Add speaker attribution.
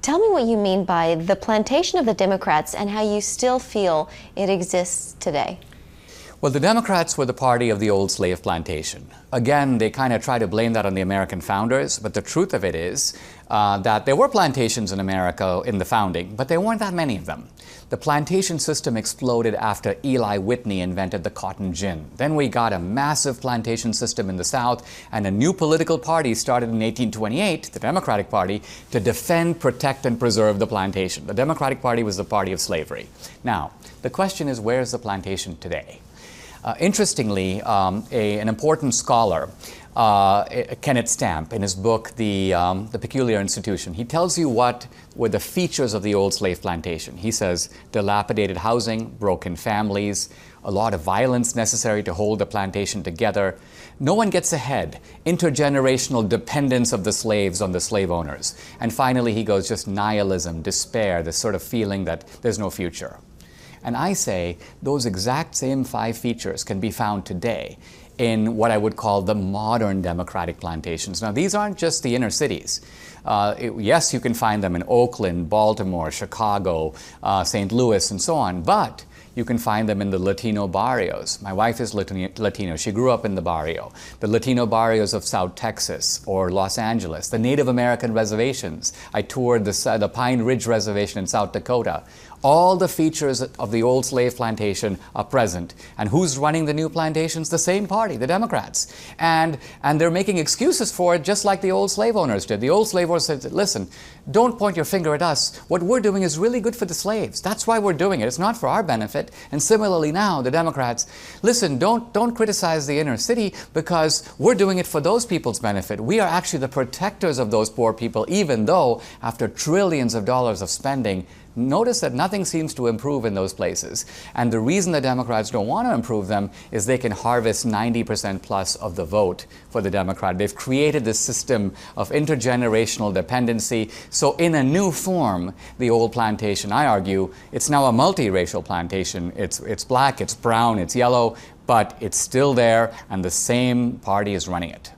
Speaker 1: Tell me what you mean by the plantation of the Democrats and how you still feel it exists today.
Speaker 2: Well, the Democrats were the party of the old slave plantation. Again, they kind of try to blame that on the American founders, but the truth of it is that there were plantations in America in the founding, but there weren't that many of them. The plantation system exploded after Eli Whitney invented the cotton gin. Then we got a massive plantation system in the South, and a new political party started in 1828, the Democratic Party, to defend, protect, and preserve the plantation. The Democratic Party was the party of slavery. Now, the question is, where is the plantation today? Interestingly, an important scholar, Kenneth Stamp, in his book, The Peculiar Institution, he tells you what were the features of the old slave plantation. He says, dilapidated housing, broken families, a lot of violence necessary to hold the plantation together. No one gets ahead, intergenerational dependence of the slaves on the slave owners. And finally, he goes, just nihilism, despair, this sort of feeling that there's no future. And I say those exact same 5 features can be found today in what I would call the modern democratic plantations. Now, these aren't just the inner cities. Yes, you can find them in Oakland, Baltimore, Chicago, St. Louis, and so on, but you can find them in the Latino barrios. My wife is Latino. She grew up in the barrio. The Latino barrios of South Texas or Los Angeles, the Native American reservations. I toured the Pine Ridge Reservation in South Dakota. All the features of the old slave plantation are present. And who's running the new plantations? The same party, the Democrats. And they're making excuses for it just like the old slave owners did. The old slave owners said, listen, don't point your finger at us. What we're doing is really good for the slaves. That's why we're doing it. It's not for our benefit. And similarly now, the Democrats, listen, don't criticize the inner city because we're doing it for those people's benefit. We are actually the protectors of those poor people, even though after trillions of dollars of spending, notice that nothing seems to improve in those places. And the reason the Democrats don't want to improve them is they can harvest 90% plus of the vote for the Democrat. They've created this system of intergenerational dependency. So in a new form, the old plantation, I argue, it's now a multiracial plantation. It's black, it's brown, it's yellow, but it's still there, and the same party is running it.